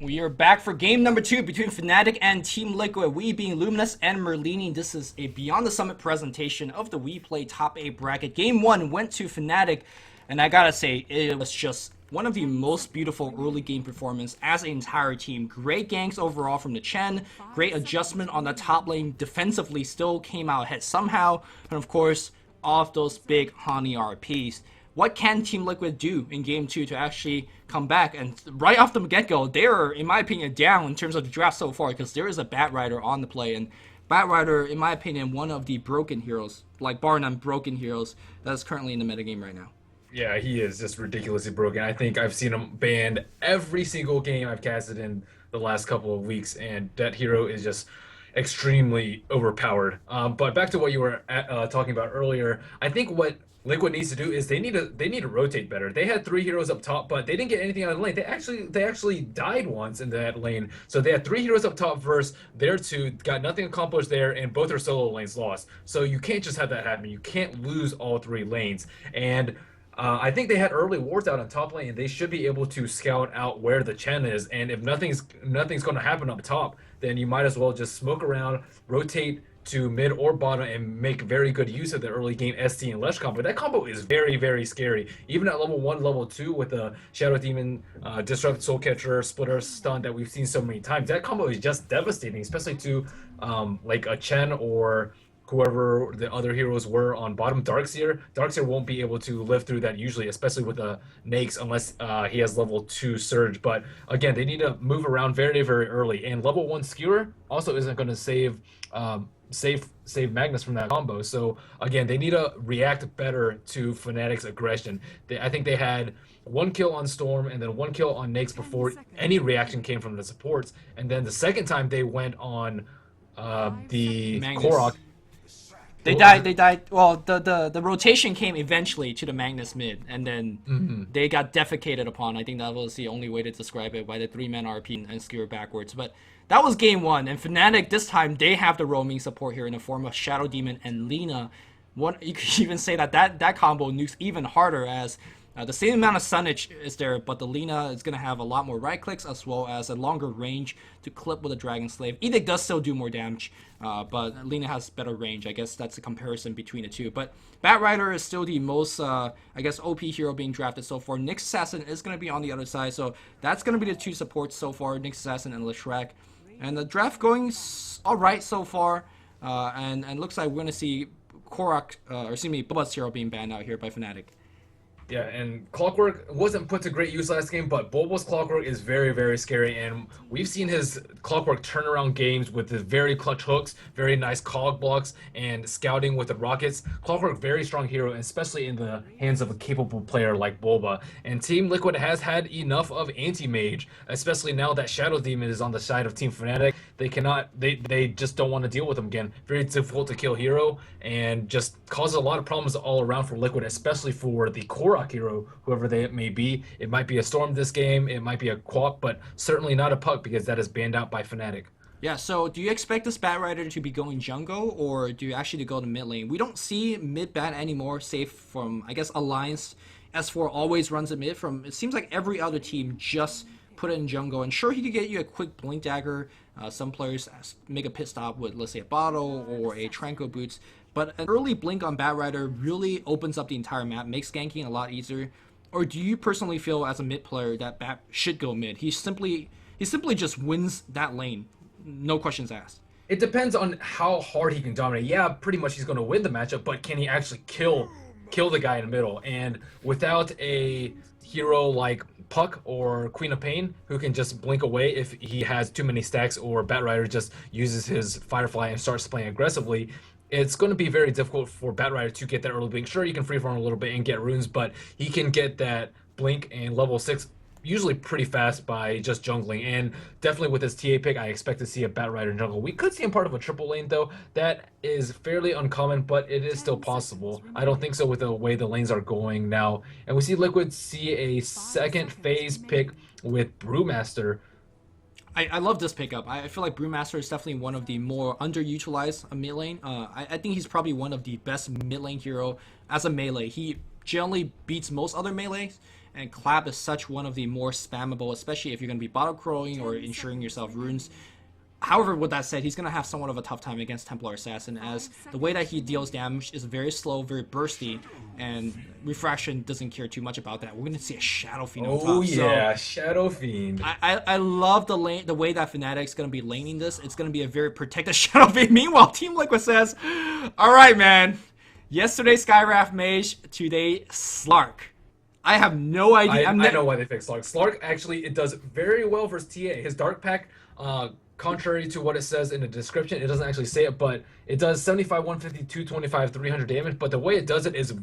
We are back for game number 2 between Fnatic and Team Liquid. We being Luminous and Merlini. This is a Beyond the Summit presentation of the Weplay Top 8 bracket. Game 1 went to Fnatic, and I gotta say, it was just one of the most beautiful early game performance as an entire team. Great ganks overall from the Chen, great adjustment on the top lane, defensively still came out ahead somehow, and of course, all of those big Hani RPs. What can Team Liquid do in Game 2 to actually come back? And right off the get-go, they're, in my opinion, down in terms of the draft so far because there is a Batrider on the play. And Batrider, in my opinion, one of the broken heroes, like bar none broken heroes, that is currently in the metagame right now. Yeah, he is just ridiculously broken. I think I've seen him banned every single game I've casted in the last couple of weeks, and that hero is just extremely overpowered. But back to what you were talking about earlier, I think what Liquid needs to do is they need to rotate better. They had 3 heroes up top, but they didn't get anything out of the lane. They actually died once in that lane. So they had 3 heroes up top versus their 2, got nothing accomplished there, and both their solo lanes lost. So you can't just have that happen. You can't lose all 3 lanes. And I think they had early wards out on top lane, and they should be able to scout out where the Chen is. And if nothing's going to happen up top, then you might as well just smoke around, rotate to mid or bottom, and make very good use of the early game ST and Lesh combo. That combo is very, very scary. Even at level 1, level 2 with the Shadow Demon, Disrupt, Soul Catcher, Splitter, Stun that we've seen so many times, that combo is just devastating, especially to like a Chen or whoever the other heroes were on bottom. Darkseer won't be able to live through that usually, especially with a Nakes, unless he has level 2 Surge. But again, they need to move around very, very early. And level 1 Skewer also isn't going to save Magnus from that combo. So again, they need to react better to Fnatic's aggression. I think they had 1 kill on Storm and then 1 kill on Nakes before any reaction came from the supports. And then the second time they went on the Korok. They died. Well, the rotation came eventually to the Magnus mid, and then they got defecated upon. I think that was the only way to describe it, by the 3-man RP and skewer backwards. But that was game 1, and Fnatic, this time, they have the roaming support here in the form of Shadow Demon and Lina. You could even say that combo nukes even harder, as the same amount of sunnage is there, but the Lina is going to have a lot more right clicks as well as a longer range to clip with a Dragon Slave. Edict does still do more damage, but Lina has better range. I guess that's a comparison between the two. But Batrider is still the most, I guess, OP hero being drafted so far. Nyx Assassin is going to be on the other side, so that's going to be the 2 supports so far, Nyx Assassin and Slark. And the draft going alright so far, and looks like we're going to see Korok, or excuse me, Bubba's hero being banned out here by Fnatic. Yeah, and Clockwork wasn't put to great use last game, but Bobo's Clockwork is very, very scary, and we've seen his Clockwork turnaround games with his very clutch hooks, very nice cog blocks, and scouting with the rockets. Clockwork, very strong hero, especially in the hands of a capable player like Boba. And Team Liquid has had enough of anti-mage, especially now that Shadow Demon is on the side of Team Fnatic. They just don't want to deal with him again. Very difficult to kill hero, and just causes a lot of problems all around for Liquid, especially for the core hero, whoever they may be. It might be a Storm this game, it might be a Quap, but certainly not a Puck, because that is banned out by Fnatic. Yeah, so do you expect this Batrider to be going jungle, or do you actually go to mid lane? We don't see mid bat anymore, save from, I guess, Alliance. S4 always runs a mid from, it seems like every other team just put it in jungle. And sure, he could get you a quick blink dagger. Some players make a pit stop with, let's say, a bottle or a Tranquil Boots. But an early blink on Batrider really opens up the entire map, makes ganking a lot easier. Or do you personally feel, as a mid player, that Bat should go mid? He simply just wins that lane, no questions asked. It depends on how hard he can dominate. Yeah, pretty much he's going to win the matchup, but can he actually kill the guy in the middle? And without a hero like Puck or Queen of Pain, who can just blink away if he has too many stacks, or Batrider just uses his Firefly and starts playing aggressively, it's going to be very difficult for Batrider to get that early blink. Sure, you can freeform a little bit and get runes, but he can get that blink and level 6 usually pretty fast by just jungling. And definitely with his TA pick, I expect to see a Batrider in jungle. We could see him part of a triple lane, though. That is fairly uncommon, but it is still possible. I don't think so with the way the lanes are going now. And we see Liquid see a second phase pick with Brewmaster. I love this pickup. I feel like Brewmaster is definitely one of the more underutilized mid lane. I think he's probably one of the best mid lane hero as a melee. He generally beats most other melees, and Clap is such one of the more spammable, especially if you're going to be bottle crowing or ensuring yourself runes. However, with that said, he's going to have somewhat of a tough time against Templar Assassin, as the way that he deals damage is very slow, very bursty, and Refraction doesn't care too much about that. We're going to see a Shadow Fiend on top. Oh yeah, Shadow Fiend. I love the way that Fnatic's going to be laning this. It's going to be a very protected Shadow Fiend. Meanwhile, Team Liquid says, alright man, yesterday Skyraft Mage, today Slark. I have no idea. I know why they fixed Slark. Slark actually, it does very well versus TA. His Dark Pack, contrary to what it says in the description, it doesn't actually say it, but it does 75, 150, 225, 300 damage. But the way it does it is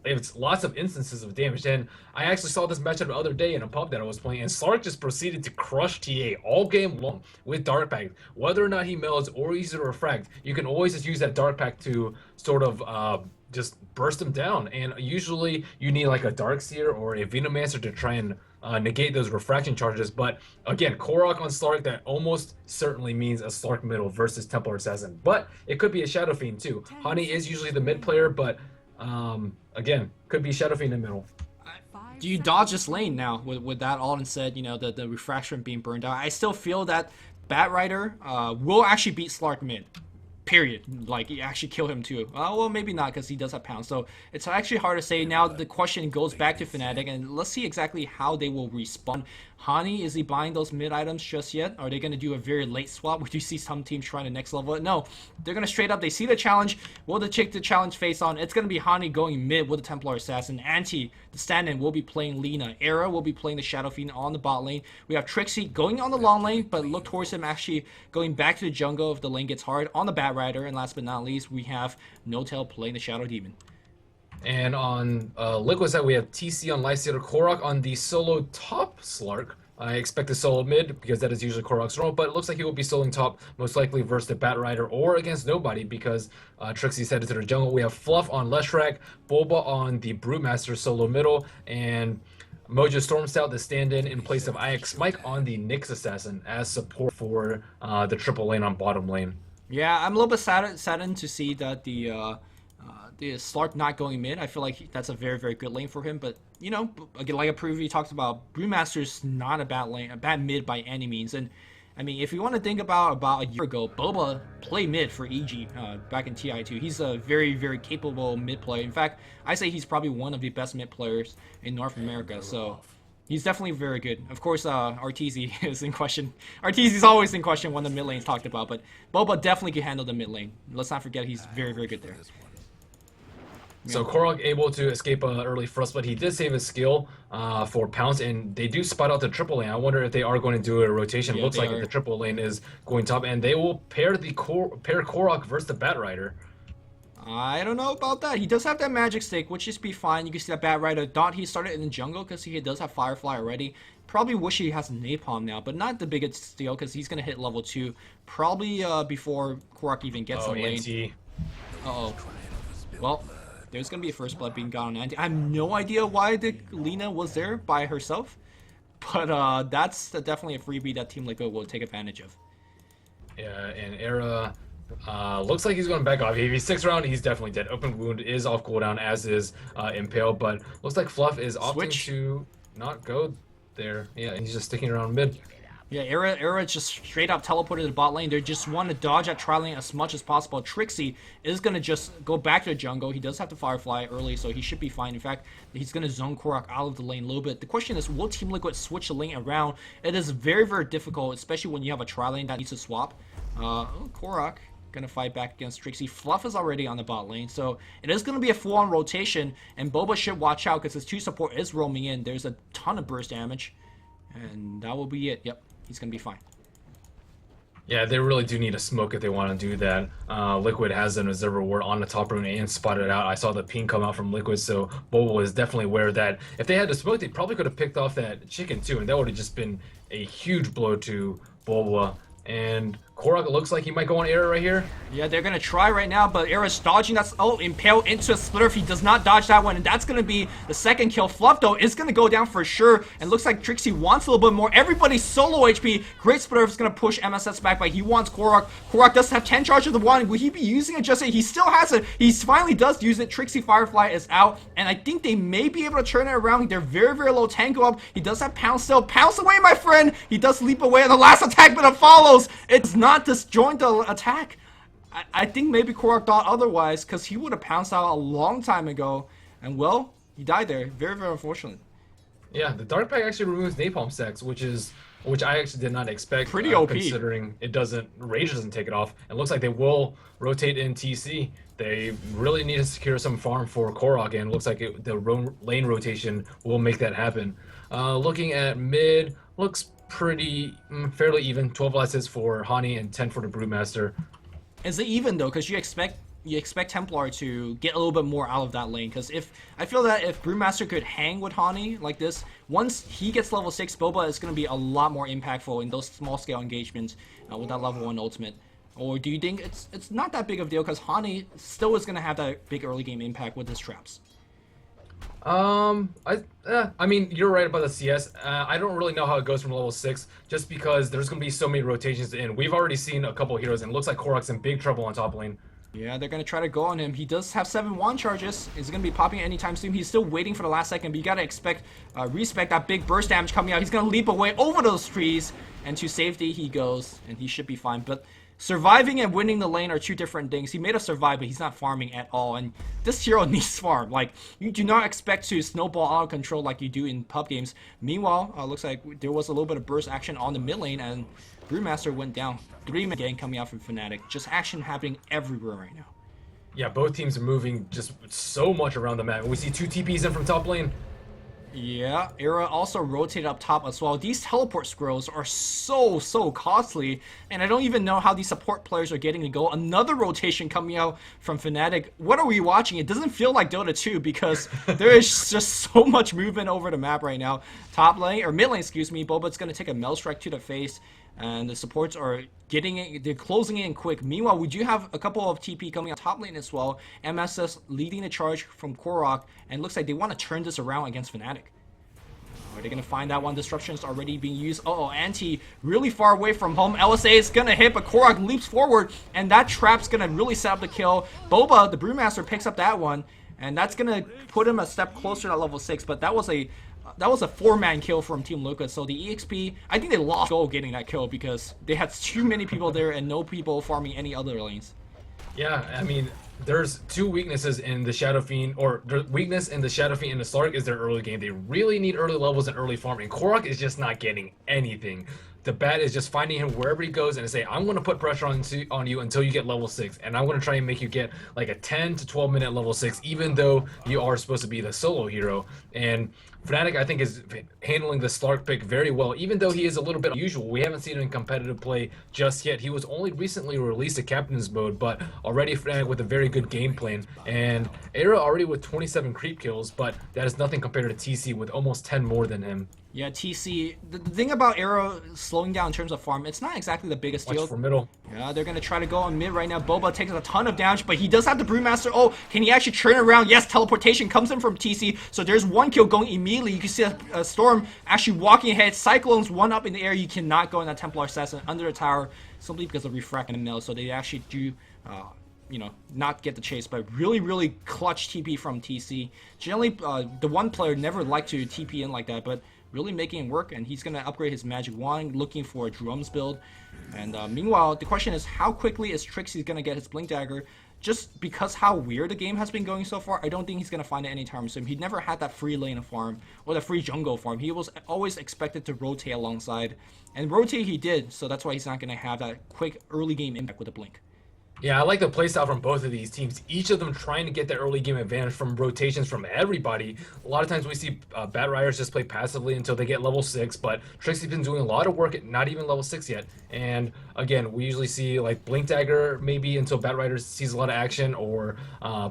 it's lots of instances of damage. And I actually saw this matchup the other day in a pub that I was playing, and Slark just proceeded to crush TA all game long with Dark Pack. Whether or not he melts or uses a Refract, you can always just use that Dark Pack to sort of just burst him down. And usually you need like a Darkseer or a Venomancer to try and negate those refraction charges. But again, Korok on Slark, that almost certainly means a Slark middle versus Templar Assassin. But it could be a Shadow Fiend too. Honey is usually the mid player, but again, could be Shadow Fiend in the middle. Do you dodge this lane now with that all said, you know, the refraction being burned out? I still feel that Batrider will actually beat Slark mid. Period. Like, you actually kill him too. Well, maybe not, because he does have pounds. So it's actually hard to say. Now the question goes back to Fnatic, and let's see exactly how they will respond. Hani, is he buying those mid items just yet? Are they going to do a very late swap? Would you see some teams trying to next level it? No, they're going to straight up. They see the challenge. Will the challenge face on? It's going to be Hani going mid with the Templar Assassin. Anti, the stand-in, will be playing Lina. Era will be playing the Shadow Fiend on the bot lane. We have Trixie going on the long lane, but look towards him actually going back to the jungle if the lane gets hard on the Batrider. And last but not least, we have No-Tail playing the Shadow Demon. And on Liquid side, we have TC on Lifestealer, Korok on the solo top Slark. I expect a solo mid because that is usually Korok's role, but it looks like he will be soloing top, most likely versus the Batrider or against nobody because Trixie's headed to the jungle. We have Fluff on Leshrac, Boba on the Brewmaster solo middle, and Mojo Stormstout, the stand-in in place of IX Mike on the Nyx Assassin as support for the triple lane on bottom lane. Yeah, I'm a little bit saddened to see that the Slark not going mid. I feel like that's a very, very good lane for him. But, you know, again, like I previously talked about, Brewmaster's not a bad lane, a bad mid by any means. And, I mean, if you want to think about a year ago, Boba played mid for EG back in TI2. He's a very, very capable mid player. In fact, I say he's probably one of the best mid players in North America. So he's definitely very good. Of course, Arteezy is in question. Arteezy's always in question when the mid lane's talked about, but Boba definitely can handle the mid lane. Let's not forget he's very, very good there. So Korok able to escape early first, but he did save his skill for Pounce, and they do spot out the triple lane. I wonder if they are going to do a rotation. Yeah, looks like the triple lane is going top, and they will pair Korok versus the Batrider. I don't know about that. He does have that magic stick, which just be fine. You can see that Batrider thought he started in the jungle because he does have Firefly already. Probably wish he has Napalm now, but not the biggest deal because he's going to hit level 2 probably before Korok even gets the lane. Uh-oh. Well, there's going to be a first blood being got on Anti. I have no idea why the Lina was there by herself, but that's definitely a freebie that Team Liquid will take advantage of. Yeah, and Era looks like he's going to back off. If he sticks around, he's definitely dead. Open Wound is off cooldown, as is Impale, but looks like Fluff is opting to not go there. Yeah, he's just sticking around mid. Yeah, Era just straight up teleported to the bot lane. They just want to dodge that tri lane as much as possible. Trixie is going to just go back to the jungle. He does have the Firefly early, so he should be fine. In fact, he's going to zone Korok out of the lane a little bit. The question is, will Team Liquid switch the lane around? It is very, very difficult, especially when you have a tri lane that needs to swap. Korok going to fight back against Trixie. Fluff is already on the bot lane, so it is going to be a full-on rotation, and Boba should watch out because his 2 support is roaming in. There's a ton of burst damage, and that will be it. Yep. He's going to be fine. Yeah, they really do need a smoke if they want to do that. Liquid has an Observer Ward on the top rune and spotted out. I saw the ping come out from Liquid, so Boba was definitely aware that if they had the smoke, they probably could have picked off that chicken too, and that would have just been a huge blow to Boba. And Korok looks like he might go on Era right here. Yeah, they're gonna try right now, but Era's dodging that. Oh, impale into a splitter if he does not dodge that one, and that's gonna be the second kill. Fluff though is gonna go down for sure, and looks like Trixie wants a little bit more. Everybody's solo HP. Great splitter is gonna push MSS back, but he wants Korok. Korok does have 10 charge of the one. Will he be using it just yet? He still has it. He finally does use it. Trixie Firefly is out, and I think they may be able to turn it around. They're very, very low. Tango up. He does have Pounce still. Pounce away, my friend. He does leap away on the last attack, but it follows. It's not disjoint the attack. I think maybe Korok thought otherwise, because he would have pounced out a long time ago. And well, he died there. Very, very unfortunate. Yeah, the Dark Pack actually removes Napalm Stacks, which I actually did not expect. Pretty OP. Considering Rage doesn't take it off. It looks like they will rotate in TC. They really need to secure some farm for Korok, and it looks like the lane rotation will make that happen. Looking at mid, looks pretty fairly even. 12 last hits for Hani and 10 for the Brewmaster. Is it even though? Because you expect Templar to get a little bit more out of that lane. Because I feel that if Brewmaster could hang with Hani like this, once he gets level 6, Boba is going to be a lot more impactful in those small scale engagements with that level 1 ultimate. Or do you think it's not that big of a deal because Hani still is going to have that big early game impact with his traps? I mean, you're right about the CS. I don't really know how it goes from level 6, just because there's going to be so many rotations in. We've already seen a couple of heroes, and it looks like Korok's in big trouble on top lane. Yeah, they're going to try to go on him. He does have 7 wand charges. Is going to be popping anytime soon. He's still waiting for the last second, but you got to respect that big burst damage coming out. He's going to leap away over those trees, and to safety he goes, and he should be fine. But surviving and winning the lane are two different things. He may have survived, but he's not farming at all. And this hero needs farm. Like, you do not expect to snowball out of control like you do in pub games. Meanwhile, looks like there was a little bit of burst action on the mid lane, and Brewmaster went down. 3-man gang coming out from Fnatic. Just action happening everywhere right now. Yeah, both teams are moving just so much around the map. We see 2 TPs in from top lane. Yeah, Era also rotated up top as well. These teleport scrolls are so costly, and I don't even know how these support players are getting to go. Another rotation coming out from Fnatic. What are we watching? It doesn't feel like Dota 2 because there is just so much movement over the map right now. Top lane, or mid lane, excuse me, Boba's going to take a Mel Strike to the face, and the supports are getting it, they're closing in quick. Meanwhile, we do have a couple of TP coming out top lane as well. MSS leading the charge from Korok, and looks like they want to turn this around against Fnatic. Are they going to find that one? Disruption is already being used. Uh-oh, Anti really far away from home. LSA is going to hit, but Korok leaps forward, and that trap's going to really set up the kill. Boba, the Brewmaster, picks up that one, and that's going to put him a step closer to level 6, but that was a 4-man kill from Team Lucas. So the EXP, I think they lost goal getting that kill because they had too many people there and no people farming any other lanes. Yeah, I mean, there's 2 weaknesses in the Shadow Fiend, or the weakness in the Shadow Fiend and the Slark is their early game. They really need early levels and early farming. Korok is just not getting anything. The bat is just finding him wherever he goes and say, I'm going to put pressure on you until you get level 6. And I'm going to try and make you get like a 10 to 12 minute level 6, even though you are supposed to be the solo hero. And Fnatic, I think, is handling the Slark pick very well, even though he is a little bit unusual. We haven't seen him in competitive play just yet. He was only recently released to Captain's Mode, but already Fnatic with a very good game plan. And Era already with 27 creep kills, but that is nothing compared to TC with almost 10 more than him. Yeah, TC, the thing about Arrow slowing down in terms of farm, it's not exactly the biggest deal. For middle. Yeah, they're going to try to go on mid right now. Boba takes a ton of damage, but he does have the Brewmaster. Oh, can he actually turn around? Yes, teleportation comes in from TC, so there's one kill going immediately. You can see a Storm actually walking ahead. Cyclones one up in the air. You cannot go in that Templar Assassin under the tower simply because of refract and mill, so they actually do... not get the chase, but really clutch TP from TC. Generally, the one player never liked to TP in like that, but really making it work, and he's going to upgrade his magic wand, looking for a drums build. And meanwhile, the question is, how quickly is Trixie going to get his blink dagger? Just because how weird the game has been going so far, I don't think he's going to find it anytime soon. He never had that free lane farm, or the free jungle farm. He was always expected to rotate alongside, and rotate he did, so that's why he's not going to have that quick early game impact with a blink. Yeah, I like the playstyle from both of these teams. Each of them trying to get the early game advantage from rotations from everybody. A lot of times we see Bat Riders just play passively until they get level 6, but Trixie's been doing a lot of work at not even level 6 yet. And again, we usually see like Blink Dagger maybe until Bat Riders sees a lot of action, or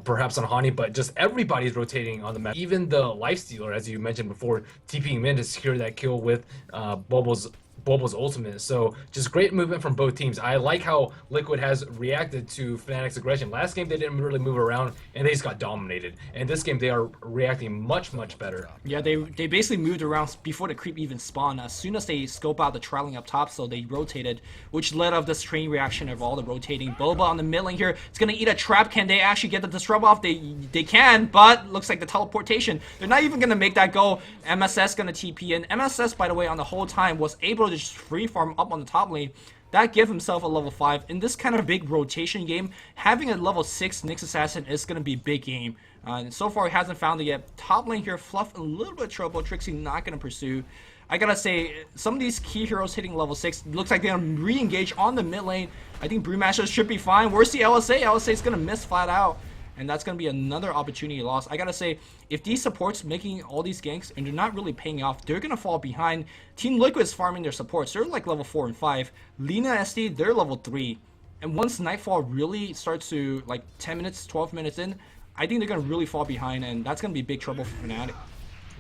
perhaps on Hani, but just everybody's rotating on the map. Even the Lifestealer, as you mentioned before, TPing in to secure that kill with Bobo's Bulba's ultimate. So just great movement from both teams. I like how Liquid has reacted to Fnatic's aggression. Last game they didn't really move around and they just got dominated. And this game they are reacting much better. Yeah, they basically moved around before the creep even spawned. As soon as they scope out the trailing up top, so they rotated, which led up this train reaction of all the rotating. Boba on the mid lane here. It's gonna eat a trap. Can they actually get the disrupt off? They can, but looks like the teleportation. They're not even gonna make that go. MSS gonna TP in. MSS, by the way, on the whole time was able to just free farm up on the top lane. That gave himself a level 5. In this kind of big rotation game, having a level 6 Nyx Assassin is going to be a big game. And so far, he hasn't found it yet. Top lane here, Fluff a little bit of trouble. Trixie not going to pursue. I gotta say, some of these key heroes hitting level 6, looks like they're going to re-engage on the mid lane. I think Brewmaster should be fine. Where's the LSA? LSA is going to miss flat out. And that's going to be another opportunity lost. I gotta say, if these supports making all these ganks and they're not really paying off, they're going to fall behind. Team Liquid is farming their supports. They're like level 4 and 5. Lina SD, they're level 3. And once Nightfall really starts to, like 10 minutes, 12 minutes in, I think they're going to really fall behind. And that's going to be big trouble for Fnatic.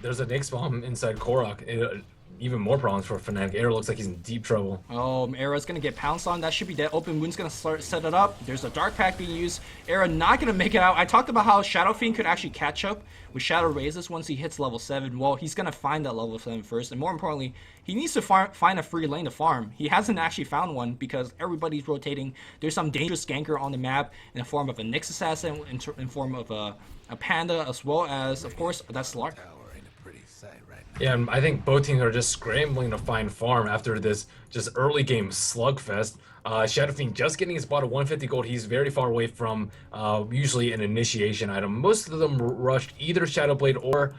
There's a Nyx bomb inside Korok. Even more problems for Fnatic. Era looks like he's in deep trouble. Oh, Era's gonna get pounced on. That should be dead. Open Wound's gonna start set it up. There's a Dark Pack being used. Era not gonna make it out. I talked about how Shadow Fiend could actually catch up with Shadow Raises once he hits level 7. Well, he's gonna find that level 7 first, and more importantly, he needs to find a free lane to farm. He hasn't actually found one because everybody's rotating. There's some dangerous ganker on the map in the form of a Nyx Assassin, in form of a Panda, as well as, of course, that Slark. Yeah, and I think both teams are just scrambling to find farm after this just early game slugfest. Shadow Fiend just getting his spot at 150 gold. He's very far away from usually an initiation item. Most of them rushed either Shadow Blade or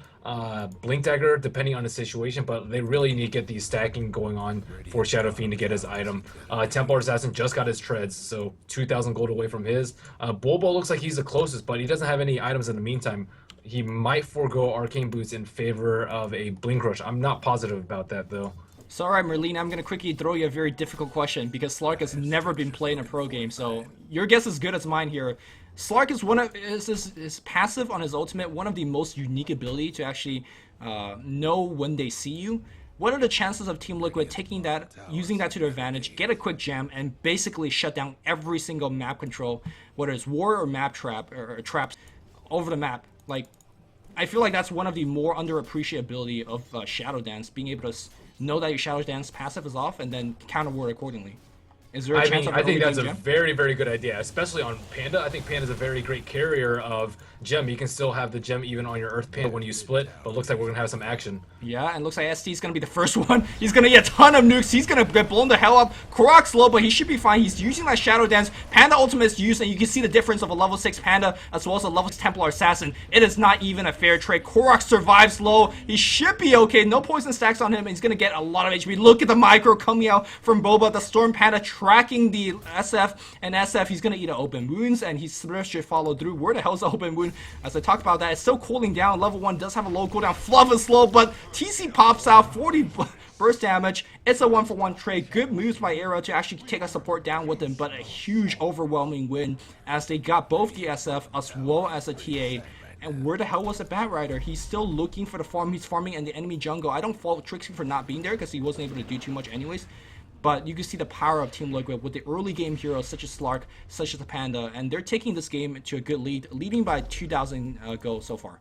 Blink Dagger, depending on the situation, but they really need to get the stacking going on for Shadow Fiend to get his item. Templar Assassin just got his treads, so 2,000 gold away from his. Bulba looks like he's the closest, but he doesn't have any items in the meantime. He might forego Arcane Boots in favor of a Blink Rush. I'm not positive about that, though. So, alright, Merlini, I'm going to quickly throw you a very difficult question because Slark has never been played in a pro game, so your guess is good as mine here. Slark is one of his passive on his ultimate, one of the most unique ability to actually know when they see you. What are the chances of Team Liquid taking that, using that to their advantage, get a quick jam, and basically shut down every single map control, whether it's war or map trap or traps over the map? Like, I feel like that's one of the more underappreciated ability of Shadow Dance, being able to know that your Shadow Dance passive is off and then counter ward accordingly. Is there a chance of I think that's a gem? very good idea, especially on Panda. I think Panda's a very great carrier of gem. You can still have the gem even on your Earth Panda when you split, but looks like we're gonna have some action. Yeah, and looks like ST is gonna be the first one. He's gonna get a ton of nukes. He's gonna get blown the hell up. Korok's low, but he should be fine. He's using that Shadow Dance. Panda ultimate is used, and you can see the difference of a level 6 Panda as well as a level 6 Templar Assassin. It is not even a fair trade. Korok survives low. He should be okay. No poison stacks on him, and he's gonna get a lot of HP. Look at the micro coming out from Boba. The Storm Panda tracking the SF, and SF, he's gonna eat an open wounds, and his thrift should follow through. Where the hell is the open wound? As I talked about that, it's still cooling down. Level 1 does have a low cooldown. Fluff is slow, but TC pops out 40 burst damage. It's a 1-for-1 trade. Good moves by Arrow to actually take a support down with him, but a huge overwhelming win as they got both the SF as well as a TA. And where the hell was the Bat Rider? He's still looking for the farm. He's farming in the enemy jungle. I don't fault Trixie for not being there because he wasn't able to do too much anyways. But you can see the power of Team Liquid with the early game heroes such as Slark, such as the Panda, and they're taking this game to a good lead, leading by 2,000 goals so far.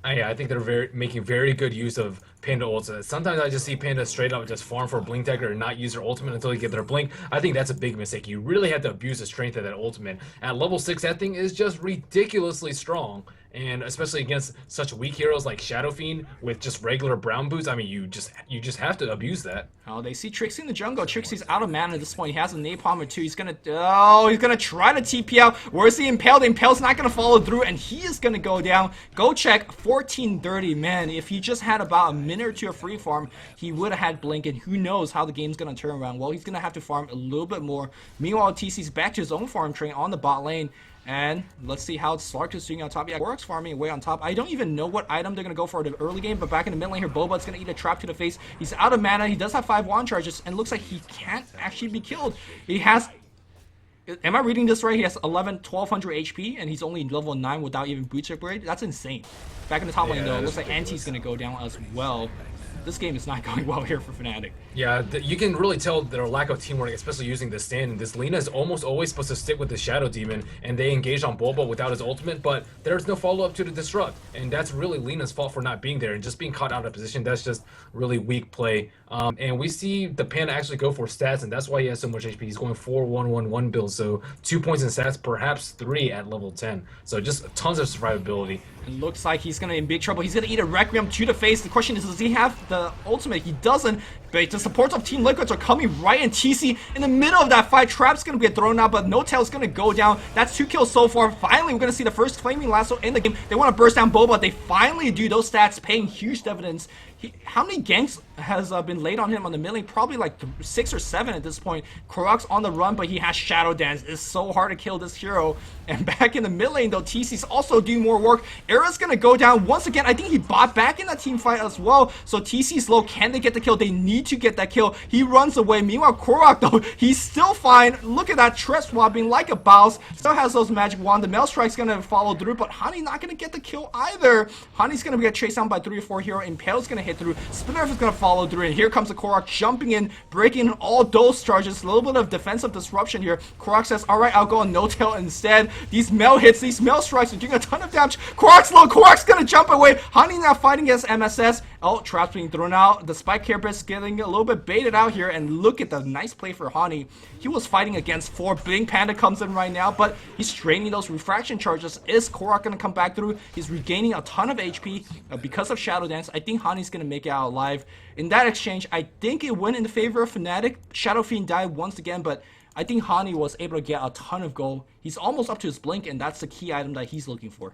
Yeah, I think they're making very good use of Panda ults. Sometimes I just see Panda straight up just farm for a Blink Dagger and not use their ultimate until they get their Blink. I think that's a big mistake. You really have to abuse the strength of that ultimate. At level 6, that thing is just ridiculously strong. And especially against such weak heroes like Shadow Fiend with just regular brown boots, I mean, you just have to abuse that. Oh, they see Trixie in the jungle. Trixie's out of mana at this point. He has a napalm or two. He's gonna try to TP out. Where's the Impale? The Impale's not gonna follow through, and he is gonna go down. Go check 1430. Man, if he just had about a minute or two of free farm, he would have had Blink, and who knows how the game's gonna turn around. Well, he's gonna have to farm a little bit more. Meanwhile, TC's back to his own farm train on the bot lane. And let's see how Slark is doing on top. Yeah, Korok's farming away on top. I don't even know what item they're going to go for the early game, but back in the mid lane here, Boba's going to eat a trap to the face. He's out of mana. He does have 5 wand charges, and looks like he can't actually be killed. He has... Am I reading this right? He has 1200 HP, and he's only level 9 without even boots upgrade. That's insane. Back in the top lane, though, it looks like Anti's going to go down as well. this game is not going well here for Fnatic. Yeah, you can really tell their lack of teamwork, especially using the stand. This Lina is almost always supposed to stick with the Shadow Demon, and they engaged on Bobo without his ultimate, but there's no follow-up to the Disrupt, and that's really Lina's fault for not being there and just being caught out of position. That's just really weak play. And we see the Panda actually go for stats, and that's why he has so much HP. He's going 4-1-1-1 build, so 2 points in stats, perhaps 3 at level 10. So just tons of survivability. It looks like he's gonna in big trouble. He's gonna eat a Requiem to the face. The question is, does he have the ultimate? He doesn't. But the supports of Team Liquids are coming right in. TC in the middle of that fight. Trap's gonna get thrown out, but No-Tail's gonna go down. That's 2 kills so far. Finally, we're gonna see the first Flaming Lasso in the game. They want to burst down Boba. They finally do. Those stats paying huge dividends. How many ganks has been laid on him on the mid lane? Probably like 6 or 7 at this point. Korok's on the run, but he has Shadow Dance. It's so hard to kill this hero. And back in the mid lane, though, TC's also doing more work. Era's gonna go down once again. I think he bought back in that team fight as well. So TC's low. Can they get the kill? They need to get that kill. He runs away. Meanwhile, Korok, though, he's still fine. Look at that trip swapping like a boss. Still has those magic wand. The Mail Strike's gonna follow through, but Hani not gonna get the kill either. Hani's gonna get chased down by 3 or 4 hero. Impale's gonna hit through. Spinnerf is gonna follow through, and here comes the Korok jumping in, breaking all those charges. A little bit of defensive disruption here. Korok says, alright, I'll go on No-Tail instead. These Mail hits, these Mail Strikes are doing a ton of damage. Korok's low. Korok's gonna jump away. Hani now fighting against MSS. Oh, traps being thrown out. The Spike Carapace getting a little bit baited out here, and look at the nice play for Hani. He was fighting against 4. Bling Panda comes in right now, but he's draining those refraction charges. Is Korok gonna come back through? He's regaining a ton of HP because of Shadow Dance. I think Hani's gonna make it out alive. In that exchange, I think it went in the favor of Fnatic. Shadow Fiend died once again, but I think Hani was able to get a ton of gold. He's almost up to his blink, and that's the key item that he's looking for.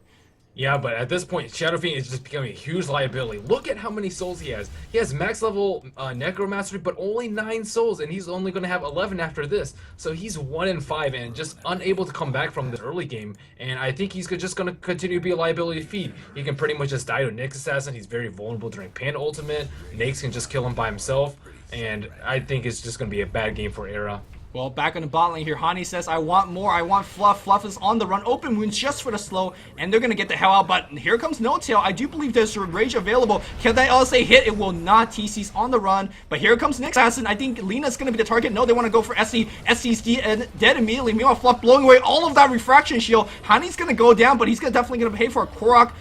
Yeah, but at this point, Shadow Fiend is just becoming a huge liability. Look at how many souls he has. He has max level Necromastery, but only 9 souls, and he's only going to have 11 after this. So he's 1 in 5 and just unable to come back from the early game. And I think he's just going to continue to be a liability to feed. He can pretty much just die to Nyx Assassin. He's very vulnerable during Panda Ultimate. Nyx can just kill him by himself. And I think it's just going to be a bad game for Era. Well, back on the bot lane here, Hani says, I want more, I want Fluff. Fluff is on the run, open wounds just for the slow, and they're going to get the hell out, but here comes No-Tail. I do believe there's a Rage available. Can that LSA hit? It will not. TC's on the run, but here comes Nyx Assassin. I think Lina's going to be the target. No, they want to go for SC. SC's dead immediately. Meanwhile, Fluff blowing away all of that refraction shield. Hani's going to go down, but he's definitely going to pay for a Korok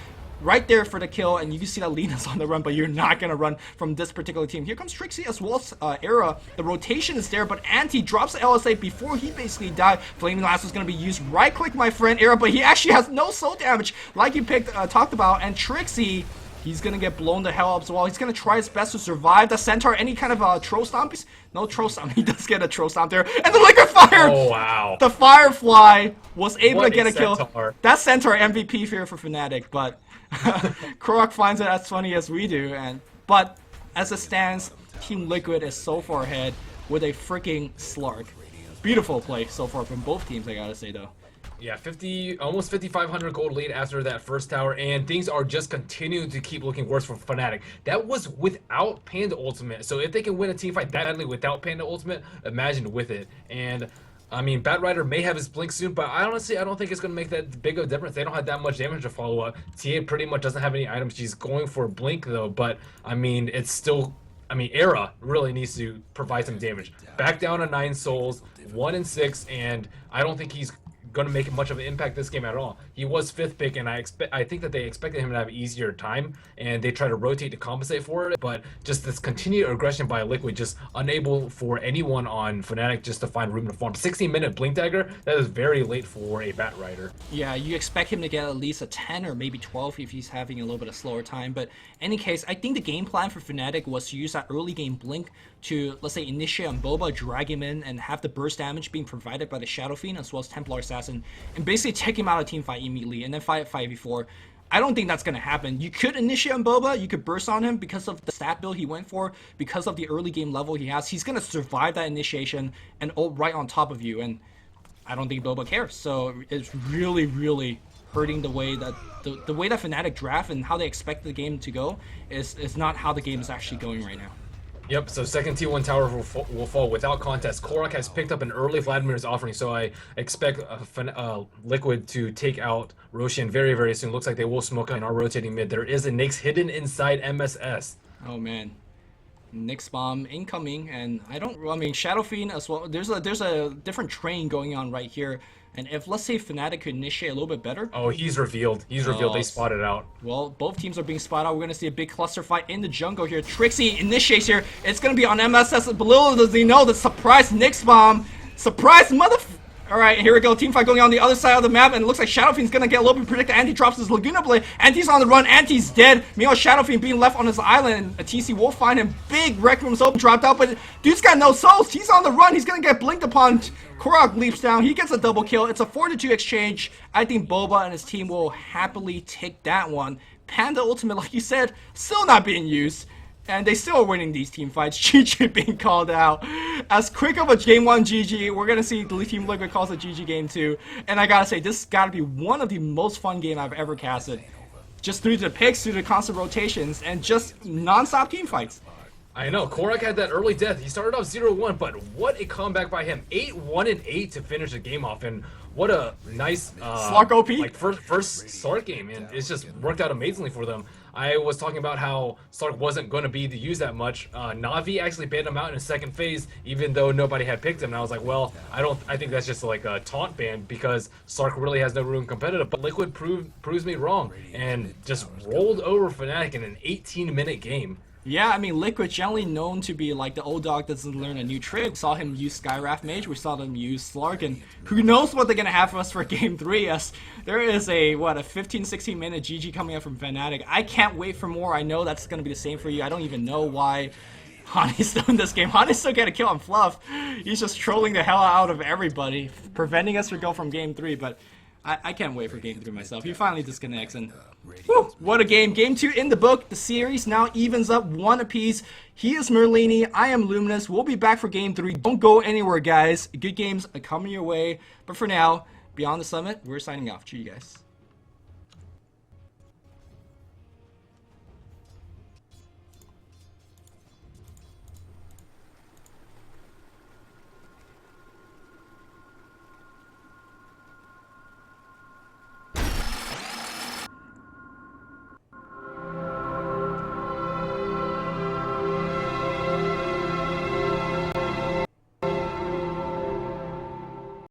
right there for the kill, and you can see that Lina's on the run, but you're not gonna run from this particular team. Here comes Trixie as well as Era. The rotation is there, but Anti drops the LSA before he basically died. Flaming Lasso is gonna be used. Right click, my friend, Era, but he actually has no soul damage, like you talked about. And Trixie, he's gonna get blown the hell up as well. He's gonna try his best to survive the Centaur. Any kind of Troll Stomp? No Troll Stomp. He does get a Troll Stomp there. And the Liquid Fire! Oh, wow. The Firefly was able to get a kill. Centaur. That's Centaur MVP here for Fnatic, but Korok finds it as funny as we do, but as it stands, Team Liquid is so far ahead with a freaking Slark. Beautiful play so far from both teams, I gotta say though. Yeah, almost 5,500 gold lead after that first tower, and things are just continuing to keep looking worse for Fnatic. That was without Panda Ultimate, so if they can win a team fight that badly without Panda Ultimate, imagine with it. And I mean, Batrider may have his blink soon, but I don't think it's going to make that big of a difference. They don't have that much damage to follow up. TA pretty much doesn't have any items. She's going for blink though, but I mean, it's still, I mean, Era really needs to provide some damage. Back down to 9 souls, 1 in 6, and I don't think he's going to make much of an impact this game at all. He was 5th pick, and I think that they expected him to have an easier time, and they try to rotate to compensate for it, but just this continued aggression by Liquid, just unable for anyone on Fnatic just to find room to farm. 16-minute Blink Dagger, that is very late for a Batrider. Yeah, you expect him to get at least a 10 or maybe 12 if he's having a little bit of slower time, but any case, I think the game plan for Fnatic was to use that early game Blink to, let's say, initiate on Boba, drag him in, and have the burst damage being provided by the Shadow Fiend as well as Templar Assassin, and basically take him out of team fight immediately, and then fight at 5v4. I don't think that's going to happen. You could initiate on Boba, you could burst on him because of the stat build he went for, because of the early game level he has. He's going to survive that initiation and ult right on top of you, and I don't think Boba cares. So it's really, really hurting the way that the way that Fnatic draft and how they expect the game to go is not how the game is actually going right now. Yep, so second T1 tower will fall without contest. Korok has picked up an early Vladimir's offering, so I expect Liquid to take out Roshan very, very soon. Looks like they will smoke and are rotating mid. There is a Nyx hidden inside MSS. Oh man. Nyx bomb incoming, and I mean Shadow Fiend as well. There's a different train going on right here, and if let's say Fnatic could initiate a little bit better. Oh, he's revealed. He's revealed. They spotted out. Well, both teams are being spotted out. We're gonna see a big cluster fight in the jungle here. Trixie initiates here. It's gonna be on MSS. Little does he know the surprise Nyx bomb, surprise All right, here we go. Team fight going on the other side of the map, and it looks like Shadow Fiend's gonna get a little bit predicted. Anti drops his Laguna Blade. Anti's on the run. Anti's dead. Meanwhile, Shadow Fiend being left on his island. A TC will find him. Big Rec Room's open, dropped out, but dude's got no souls. He's on the run. He's gonna get blinked upon. Korok leaps down. He gets a double kill. It's a 4-2 exchange. I think Boba and his team will happily take that one. Panda Ultimate, like you said, still not being used. And they still are winning these team fights. GG being called out. As quick of a game 1 GG, we're going to see the Team Liquid calls a GG game 2. And I got to say, this got to be one of the most fun game I've ever casted. Just through the picks, through the constant rotations, and just non-stop team fights. I know, Korok had that early death. He started off 0-1, but what a comeback by him. 8-1-8 to finish the game off, and what a nice Slark OP? like first Slark game, and it's just worked out amazingly for them. I was talking about how Slark wasn't going to be used that much. Na'Vi actually banned him out in the second phase, even though nobody had picked him. And I was like, well, I think that's just like a taunt ban because Slark really has no room competitive. But Liquid proves me wrong and just rolled over Fnatic in an 18-minute game. Yeah, I mean, Liquid generally known to be like the old dog that doesn't learn a new trick. We saw him use Skywrath Mage, we saw them use Slark, and who knows what they're going to have for us for Game 3, as there is a 15-16 minute GG coming up from Fnatic. I can't wait for more. I know that's going to be the same for you. I don't even know why Hani's still in this game. Hani's still getting a kill on Fluff. He's just trolling the hell out of everybody, preventing us from going from Game 3, but I can't wait for Game 3 myself. He finally disconnects, and whew, what a game. Game 2 in the book. The series now evens up 1 apiece. He is Merlini. I am Luminous. We'll be back for Game 3. Don't go anywhere, guys. Good games are coming your way. But for now, beyond the summit, we're signing off. See you guys.